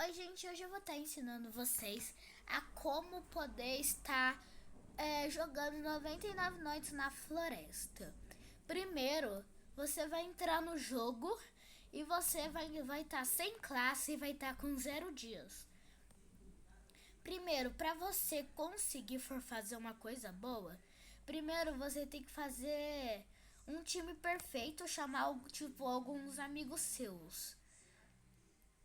Oi gente, hoje eu vou estar ensinando vocês a como poder estar jogando 99 noites na floresta. Primeiro, você vai entrar no jogo e você vai estar sem classe e vai estar com 0 dias. Primeiro, para você conseguir fazer uma coisa boa, primeiro você tem que fazer um time perfeito, chamar alguns amigos seus.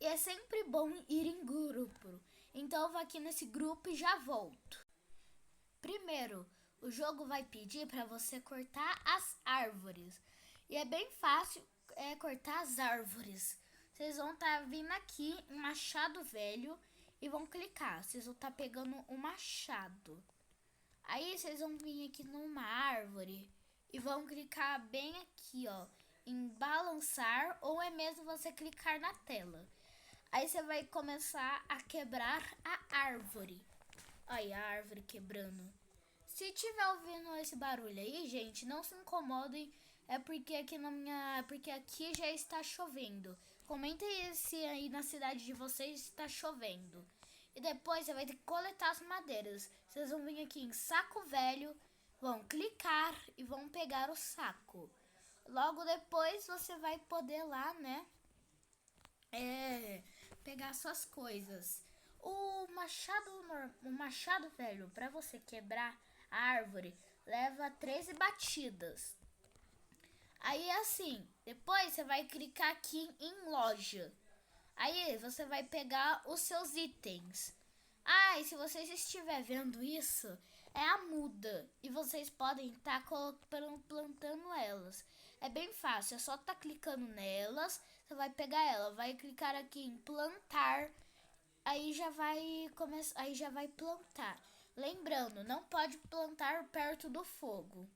E é sempre bom ir em grupo. Então eu vou aqui nesse grupo e já volto. Primeiro, o jogo vai pedir para você cortar as árvores. E é bem fácil cortar as árvores. Vocês vão estar vindo aqui em machado velho e vão clicar. Vocês vão estar pegando um machado. Aí vocês vão vir aqui numa árvore e vão clicar bem aqui, ó, em balançar, ou é mesmo você clicar na tela. Aí você vai começar a quebrar a árvore. Olha a árvore quebrando. Se tiver ouvindo esse barulho aí, gente, não se incomodem. É porque aqui já está chovendo. Comentem se aí na cidade de vocês está chovendo. E depois você vai ter que coletar as madeiras. Vocês vão vir aqui em saco velho, vão clicar e vão pegar o saco. Logo depois você vai poder lá, né? Pegar suas coisas. O machado velho, para você quebrar a árvore, leva 13 batidas. Aí assim, depois você vai clicar aqui em loja. Aí você vai pegar os seus itens. Ah, e se vocês estiverem vendo isso, é a muda. E vocês podem estar plantando elas. É bem fácil, é só estar clicando nelas. Você vai pegar ela, vai clicar aqui em plantar. Aí já vai plantar. Lembrando, não pode plantar perto do fogo.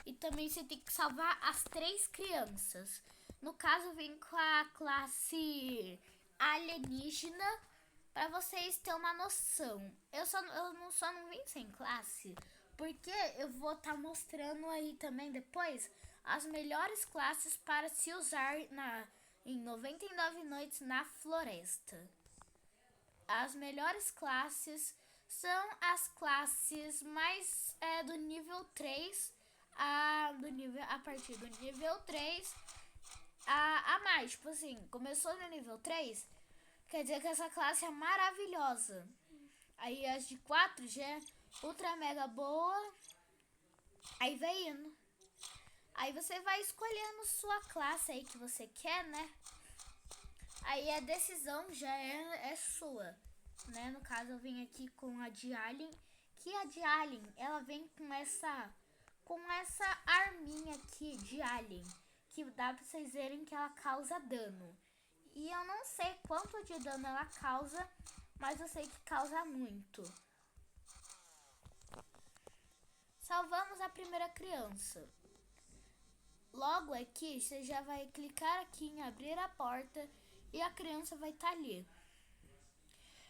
E também você tem que salvar as 3 crianças. No caso, vem com a classe alienígena, para vocês terem uma noção. Eu só não vim sem classe, porque eu vou estar mostrando aí também depois as melhores classes para se usar em 99 noites na floresta. As melhores classes são as classes mais do nível 3 a partir do nível 3 a mais. Tipo assim, começou no nível 3, quer dizer que essa classe é maravilhosa. Aí as de 4 já é ultra mega boa. Aí vai indo. Aí você vai escolhendo sua classe aí que você quer, né? Aí a decisão já é sua, né? No caso eu vim aqui com a de Alien, que a de Alien, ela vem com essa arminha aqui de Alien, que dá pra vocês verem que ela causa dano. E eu não sei quanto de dano ela causa, mas eu sei que causa muito. Salvamos a primeira criança. Logo aqui, você já vai clicar aqui em abrir a porta e a criança vai estar ali.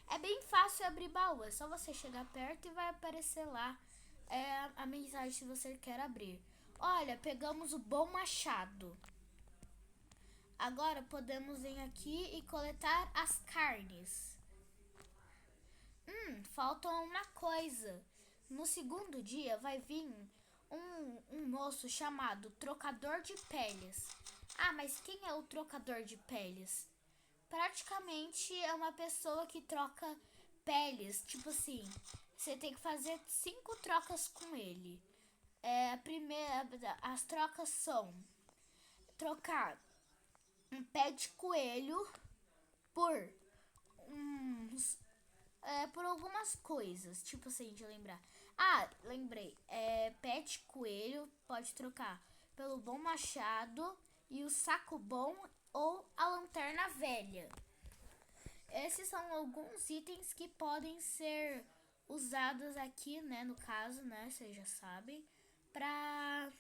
É bem fácil abrir baú, é só você chegar perto e vai aparecer lá a mensagem se você quer abrir. Olha, pegamos o bom machado. Agora podemos vir aqui e coletar as carnes. Falta uma coisa. No segundo dia vai vir um moço chamado Trocador de Peles. Ah, mas quem é o Trocador de Peles? Praticamente é uma pessoa que troca peles. Tipo assim, você tem que fazer 5 trocas com ele. As trocas são trocar um pé de coelho por por algumas coisas, tipo assim, de lembrar. Lembrei. Pé de coelho pode trocar pelo bom machado e o saco bom ou a lanterna velha. Esses são alguns itens que podem ser usados aqui, né, no caso, né, vocês já sabem, para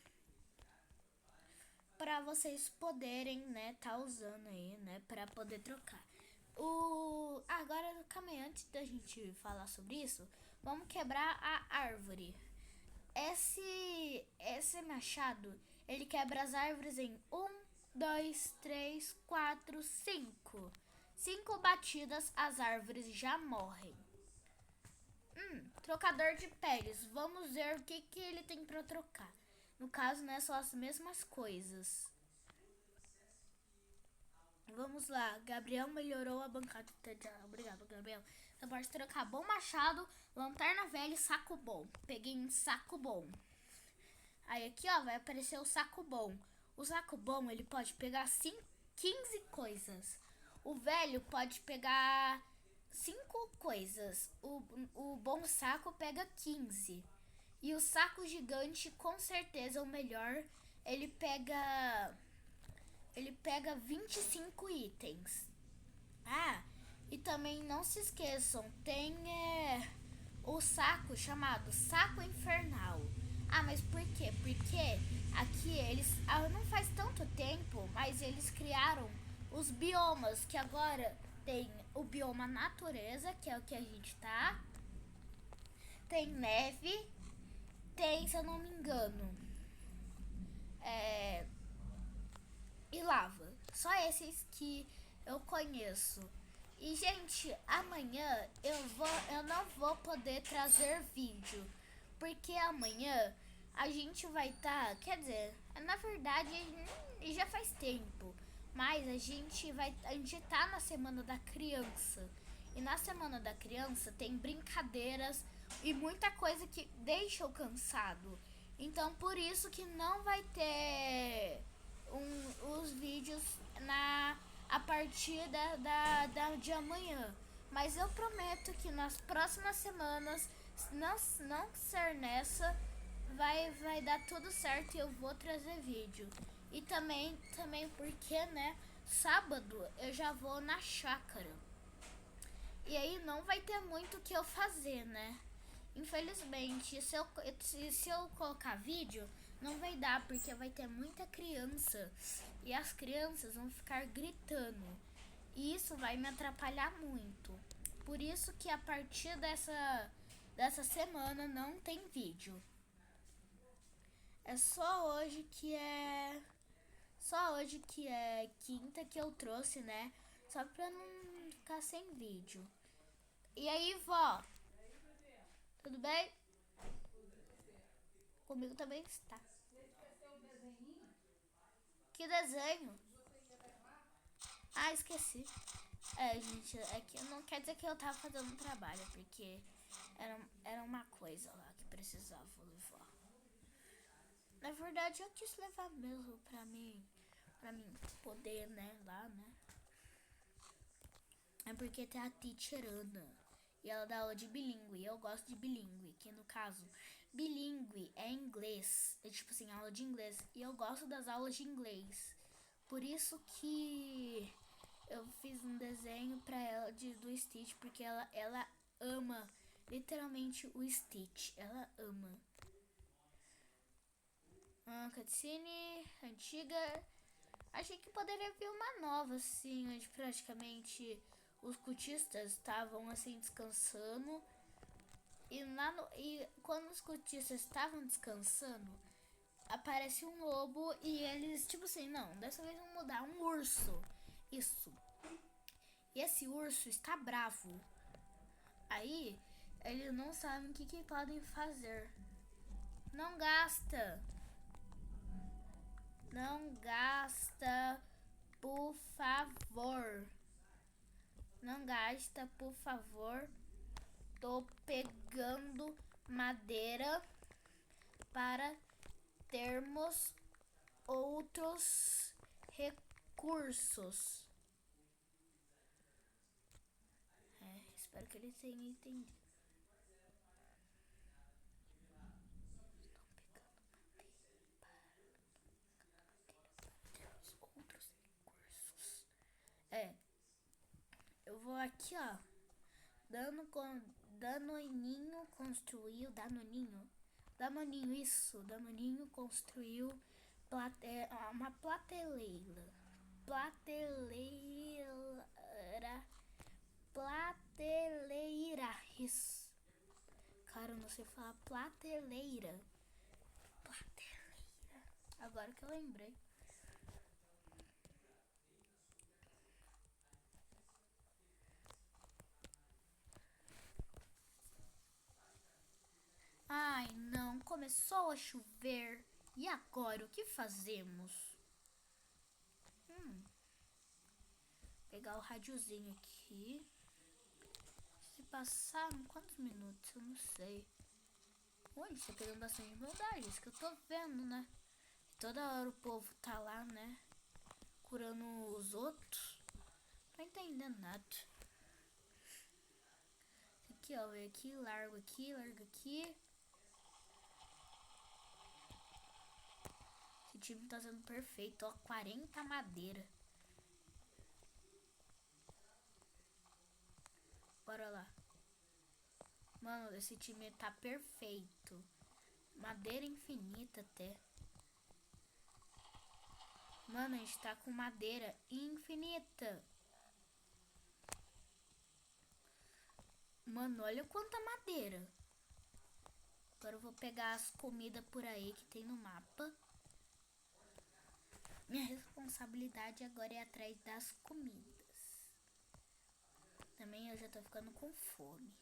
vocês poderem, né, tá usando aí, né, para poder trocar. Agora, calma aí, antes da gente falar sobre isso, vamos quebrar a árvore. Esse machado, ele quebra as árvores em 1, 2, 3, 3, 4, 5. 5 batidas, as árvores já morrem. Trocador de peles. Vamos ver o que ele tem pra trocar. No caso, né, são as mesmas coisas. Vamos lá. Gabriel melhorou a bancada. Obrigado, Gabriel. Você pode trocar bom machado, lanterna velha e saco bom. Peguei um saco bom. Aí aqui, ó, vai aparecer o saco bom. O saco bom, ele pode pegar 15 coisas. O velho pode pegar 5 coisas. O bom saco pega 15. E o saco gigante, com certeza, o melhor, ele pega 25 itens. E também não se esqueçam, tem o saco chamado Saco Infernal. Mas por quê? Porque aqui eles, não faz tanto tempo, mas eles criaram os biomas, que agora tem o bioma natureza, que é o que a gente tá. Tem neve, tem, se eu não me engano, e lava. Só esses que eu conheço. E, gente, amanhã eu não vou poder trazer vídeo, porque amanhã a gente vai estar, quer dizer, na verdade já faz tempo, mas a gente tá na Semana da Criança. E na Semana da Criança tem brincadeiras e muita coisa que deixa o cansado. Então, por isso que não vai ter os vídeos a partir de amanhã. Mas eu prometo que nas próximas semanas, não ser nessa, vai dar tudo certo e eu vou trazer vídeo. E também porque, né, sábado eu já vou na chácara. E aí não vai ter muito o que eu fazer, né? Infelizmente, se eu colocar vídeo, não vai dar, porque vai ter muita criança. E as crianças vão ficar gritando. E isso vai me atrapalhar muito. Por isso que a partir dessa semana não tem vídeo. É só hoje que é quinta que eu trouxe, né? Só pra não ficar sem vídeo. E aí, vó? Tudo bem? Comigo também está. Que desenho? Esqueci. Gente, é que não quer dizer que eu tava fazendo trabalho, porque era uma coisa lá que precisava levar. Na verdade, eu quis levar mesmo pra mim poder, né, lá, né? É porque tem a teacher Ana, e ela dá aula de bilíngue, e eu gosto de bilíngue, que no caso, bilíngue é inglês, é tipo assim, aula de inglês, e eu gosto das aulas de inglês. Por isso que eu fiz um desenho pra ela do Stitch, porque ela ama literalmente o Stitch, ela ama. Cutscene antiga. Achei que poderia vir uma nova, assim, onde praticamente os cultistas estavam assim descansando. E quando os cultistas estavam descansando, aparece um lobo e eles, tipo assim, não, dessa vez vão mudar, um urso. Isso. E esse urso está bravo. Aí, eles não sabem o que podem fazer. Não gasta. Não gasta, por favor. Não gasta, por favor. Tô pegando madeira para termos outros recursos. Espero que ele tenha entendido. Eu vou aqui, ó. Danoninho construiu. Danoninho construiu uma prateleira. Prateleira. Isso. Cara, eu não sei falar prateleira. Agora que eu lembrei. começou a chover. E agora, o que fazemos? Pegar o radiozinho aqui. Se passar quantos minutos? Eu não sei. Ui, tá pegando bastante maldade, isso que eu tô vendo, né? Toda hora o povo tá lá, né? Curando os outros. Não tô entendendo nada. Aqui, ó, vem aqui, largo aqui, largo aqui. Esse time tá sendo perfeito, ó, 40 madeira. Bora lá. Mano, esse time tá perfeito. Madeira infinita até. Mano, a gente tá com madeira infinita. Mano, olha quanta madeira. Agora eu vou pegar as comidas por aí que tem no mapa. Minha responsabilidade agora é atrás das comidas. Também eu já tô ficando com fome.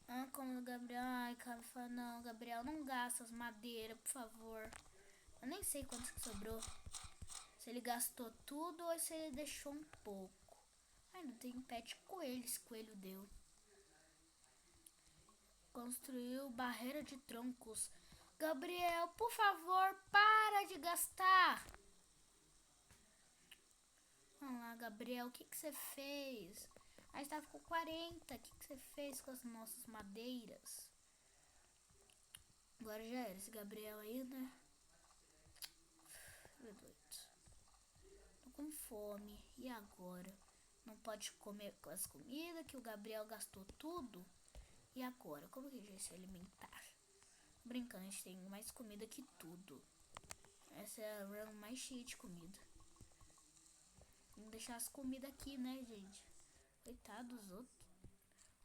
Ah, como o Gabriel... Ai, cara, fala, não, Gabriel, não gasta as madeiras, por favor. Eu nem sei quanto que sobrou. Se ele gastou tudo ou se ele deixou um pouco. Ai, não tem pet coelho, esse coelho deu. Construiu barreira de troncos. Gabriel, por favor, para de gastar. Vamos lá, Gabriel, o que você fez? Aí estava com 40. O que você fez com as nossas madeiras? Agora já era esse Gabriel aí, né? Meu Deus. Tô com fome. E agora? Não pode comer com as comidas que o Gabriel gastou tudo. E agora? Como que a gente vai se alimentar? Brincando, a gente tem mais comida que tudo. Essa é a run mais cheia de comida. Vamos deixar as comidas aqui, né, gente? Coitado dos outros.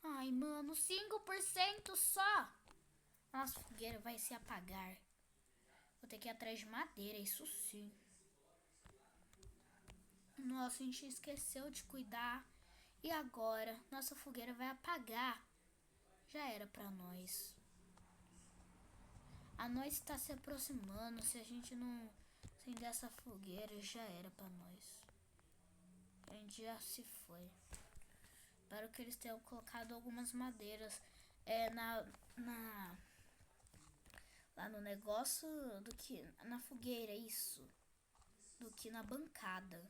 Ai, mano, 5% só. Nossa, fogueira vai se apagar. Vou ter que ir atrás de madeira, isso sim. Nossa, a gente esqueceu de cuidar. E agora? Nossa fogueira vai apagar. Já era pra nós. A noite está se aproximando. Se a gente não acender essa fogueira, já era pra nós. A gente já se foi. Espero que eles tenham colocado algumas madeiras lá no negócio do que na fogueira, isso. Do que na bancada.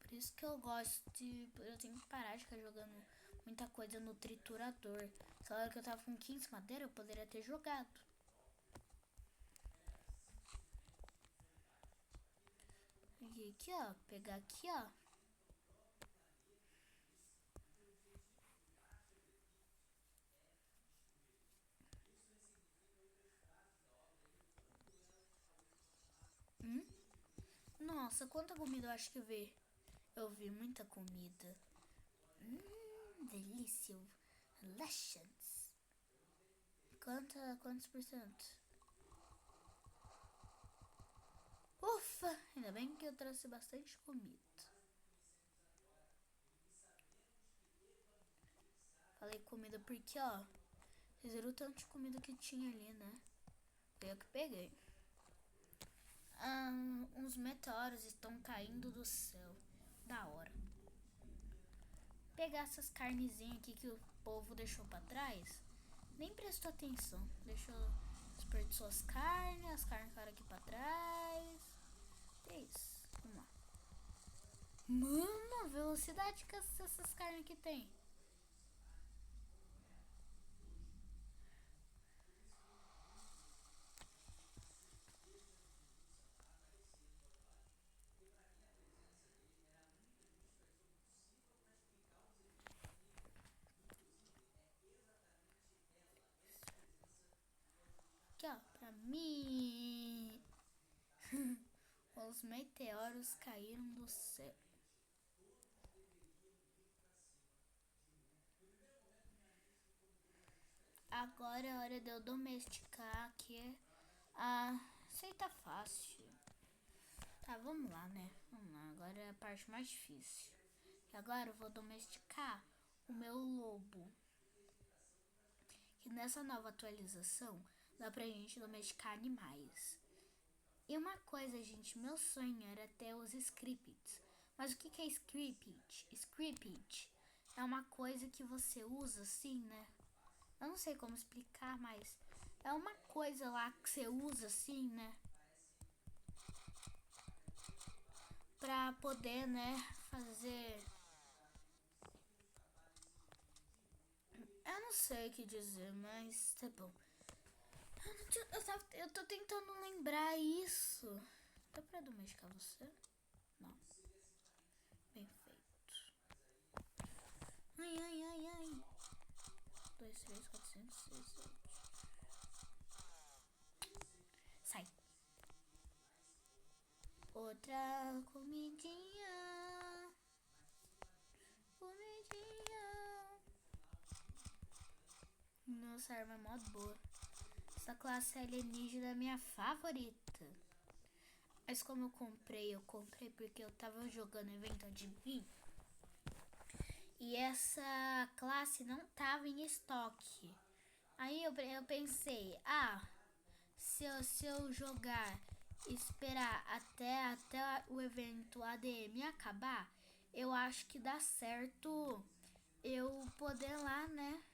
Por isso que eu gosto de... Eu tenho que parar de ficar jogando muita coisa no triturador. Essa hora que eu tava com 15 madeira, eu poderia ter jogado. E aqui, ó. Pegar aqui, ó. Nossa, quanta comida eu acho que eu vi. Eu vi muita comida. Delícia. Relations. Quantos por cento? Ufa, ainda bem que eu trouxe bastante comida. Falei comida porque, ó, vocês viram o tanto de comida que tinha ali, né? Foi eu que peguei. Uns meteoros estão caindo do céu. Da hora. Pegar essas carnezinhas aqui que o povo deixou pra trás. Nem prestou atenção. Desperdiçou as carnes ficaram aqui pra trás. É isso. Vamos lá. Mano, a velocidade que essas carnes aqui tem. Aqui, ó, pra mim. Os meteoros caíram do céu. Agora é hora de eu domesticar aqui. Isso aí tá fácil. Tá, vamos lá, né? Vamos lá, agora é a parte mais difícil. E agora eu vou domesticar o meu lobo. que nessa nova atualização dá pra gente domesticar animais. E uma coisa, gente, meu sonho era ter os scripts. Mas o que é script? Script é uma coisa que você usa assim, né? Eu não sei como explicar, mas é uma coisa lá que você usa assim, né? Pra poder, né, fazer... Eu não sei o que dizer, mas tá bom. Eu tô tentando lembrar isso. Dá pra domesticar você? Não. Bem feito. Ai, ai, ai, ai. 2, 3, 4, 5, 6, 7. Sai. Outra comidinha. Comidinha. Nossa, a arma é mó boa. Essa classe alienígena é minha favorita. Mas como eu comprei porque eu tava jogando evento de mim. E essa classe não tava em estoque. Aí eu pensei, se eu jogar e esperar até o evento ADM acabar, eu acho que dá certo eu poder lá, né?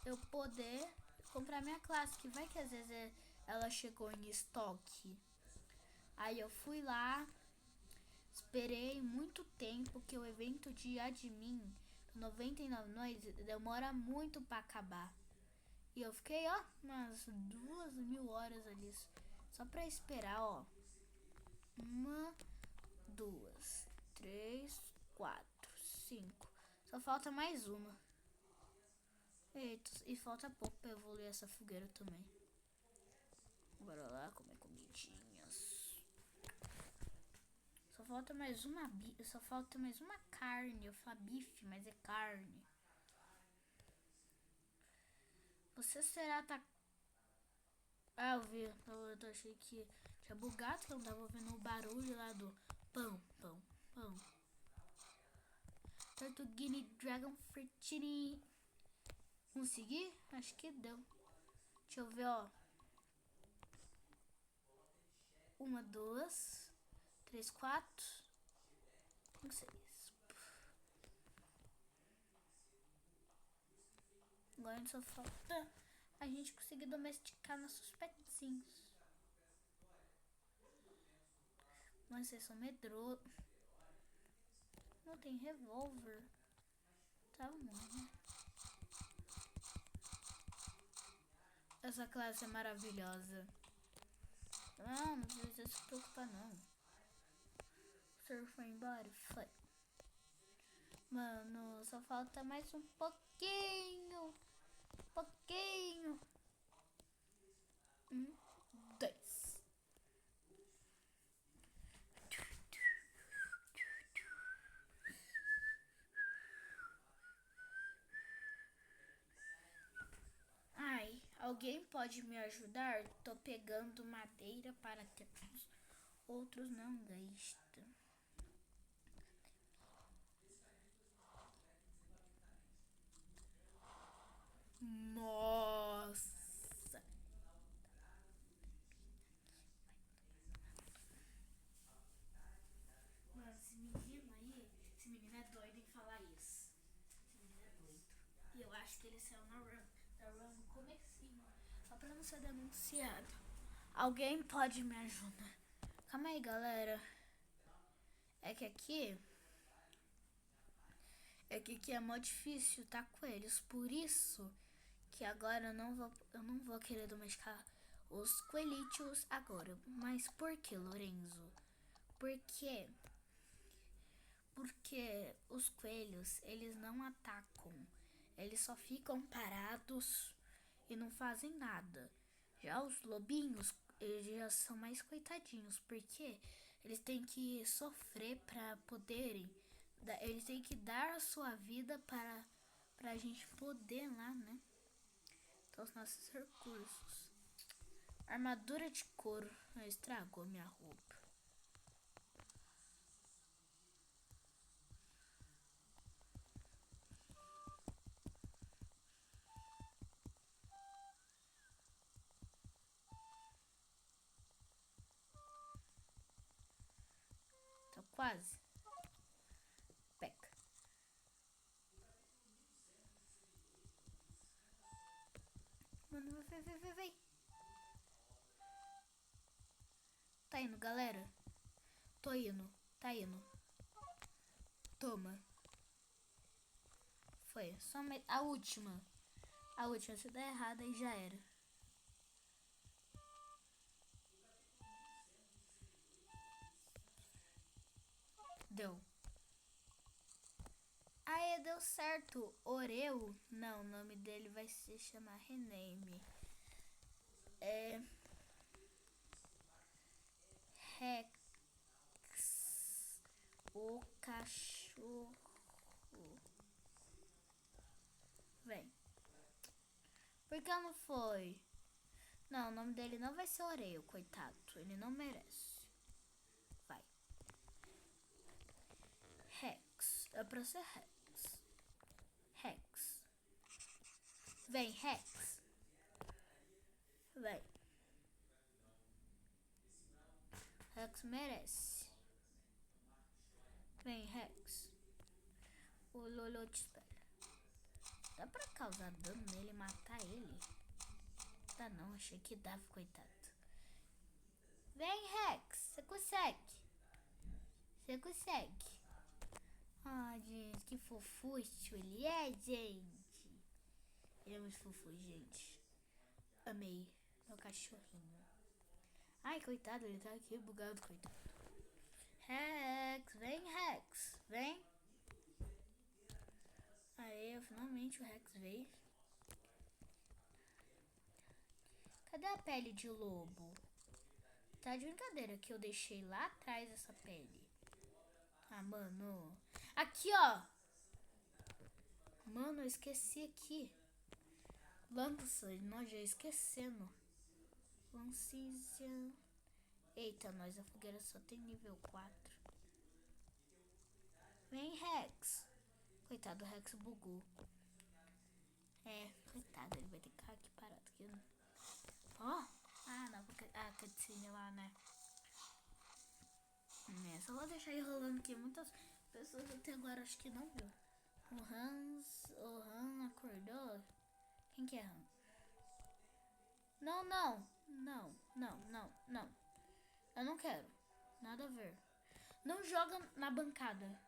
Eu poder comprar minha classe, que vai que às vezes ela chegou em estoque. Aí eu fui lá, esperei muito tempo, que o evento de admin 99 noites demora muito pra acabar. E eu fiquei, umas 2.000 horas ali só pra esperar, 1, 2, 3, 4, 5. Só falta mais uma. Eita, e falta pouco pra evoluir essa fogueira também. Bora lá comer comidinhas. Só falta mais uma carne. Eu falo bife, mas é carne. Você será eu vi. Eu achei que tinha bugado, que eu não tava ouvindo o barulho lá do pão, pão, pão. Tortuguini Dragon Fritini. Consegui? Acho que deu. Deixa eu ver, 1, 2, 3, 4, 5, 6. Agora só falta a gente conseguir domesticar nossos petzinhos. Mas vocês são medrosos. Não tem revólver. Tá bom. Essa classe é maravilhosa. Não precisa se preocupar não. O senhor foi embora? Foi. Mano, só falta mais um pouquinho. Pouquinho. 1, 2. Ai, alguém pode me ajudar? Tô pegando madeira para termos outros não gasta. Nossa. Mano, esse menino é doido em falar isso. Esse menino é doido. E eu acho que ele saiu da run no comecinho, só pra não ser denunciado. Alguém pode me ajudar? Calma aí, galera. É que aqui é mó difícil tá com eles. Por isso que agora eu não vou querer domesticar os coelhinhos agora. Mas por que, Lorenzo? Porque os coelhos, eles não atacam. Eles só ficam parados e não fazem nada. Já os lobinhos, eles já são mais coitadinhos, porque eles têm que sofrer para poderem. Eles têm que dar a sua vida para a gente poder lá, né? Então, os nossos recursos. Armadura de couro. Estragou minha roupa. Quase. Peca. Mano, vai. Tá indo, galera? Tô indo. Tá indo. Toma. Foi. Só a última. A última. Se der errado, aí já era. Deu. Aê, deu certo. Oreu? Não, o nome dele vai se chamar Rename. Rex. O cachorro. Vem. Por que não foi? Não, o nome dele não vai ser Oreo, coitado. Ele não merece. Vai. Rex. É pra ser Rex. Rex. Vem, Rex. Vem. Rex merece. Vem, Rex. O Lolo te espera. Dá pra causar dano nele e matar ele? Dá não, achei que dava, coitado. Vem, Rex. Você consegue. Você consegue. Ah, gente, que fofucho ele é, gente. Ele é muito fofo, gente. Amei meu cachorrinho. Ai, coitado, ele tá aqui bugado, coitado. Rex, vem, Rex. Vem. Aê, finalmente o Rex veio. Cadê a pele de lobo? Tá de brincadeira que eu deixei lá atrás essa pele. Ah, mano. Aqui, ó. Mano, eu esqueci aqui. Lança, nós já esquecendo. Lancícia. Eita, nós, a fogueira só tem nível 4. Vem, Rex. Coitado, o Rex bugou. Coitado, ele vai ter que ficar aqui parado. Aqui. Ó. Ah, não, porque a cutscene lá, né? Só vou deixar aí rolando que muitas pessoas até agora acho que não viu. O Han acordou. Quem que é Han? Não. Eu não quero. Nada a ver. Não joga na bancada.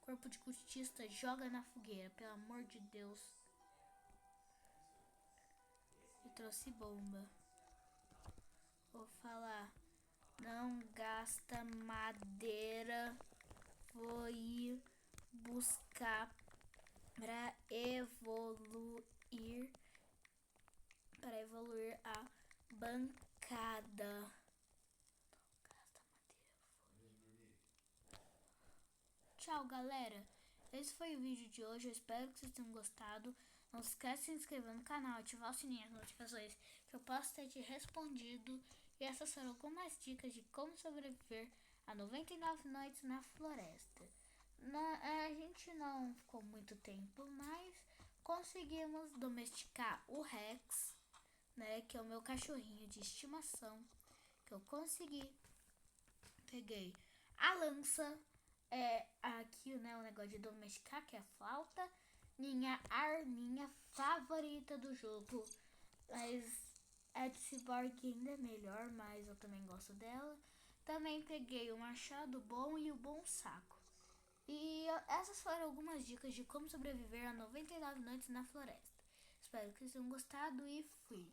Corpo de cultista, joga na fogueira, pelo amor de Deus. Eu trouxe bomba. Vou falar. Não gasta madeira. Vou ir buscar para evoluir. Para evoluir a bancada. Tchau, galera. Esse foi o vídeo de hoje. Eu espero que vocês tenham gostado. Não se esqueça de se inscrever no canal, ativar o sininho das notificações, que eu posso ter te respondido. E essas foram algumas dicas de como sobreviver a 99 noites na floresta. A gente não ficou muito tempo, mas conseguimos domesticar o Rex, né, que é o meu cachorrinho de estimação, que eu consegui. Peguei a lança, aqui, né, o negócio de domesticar, que é a flauta, minha arminha favorita do jogo, mas a de Cyborg ainda é melhor, mas eu também gosto dela. Também peguei o machado bom e o bom saco. E essas foram algumas dicas de como sobreviver a 99 noites na floresta. Espero que vocês tenham gostado e fui!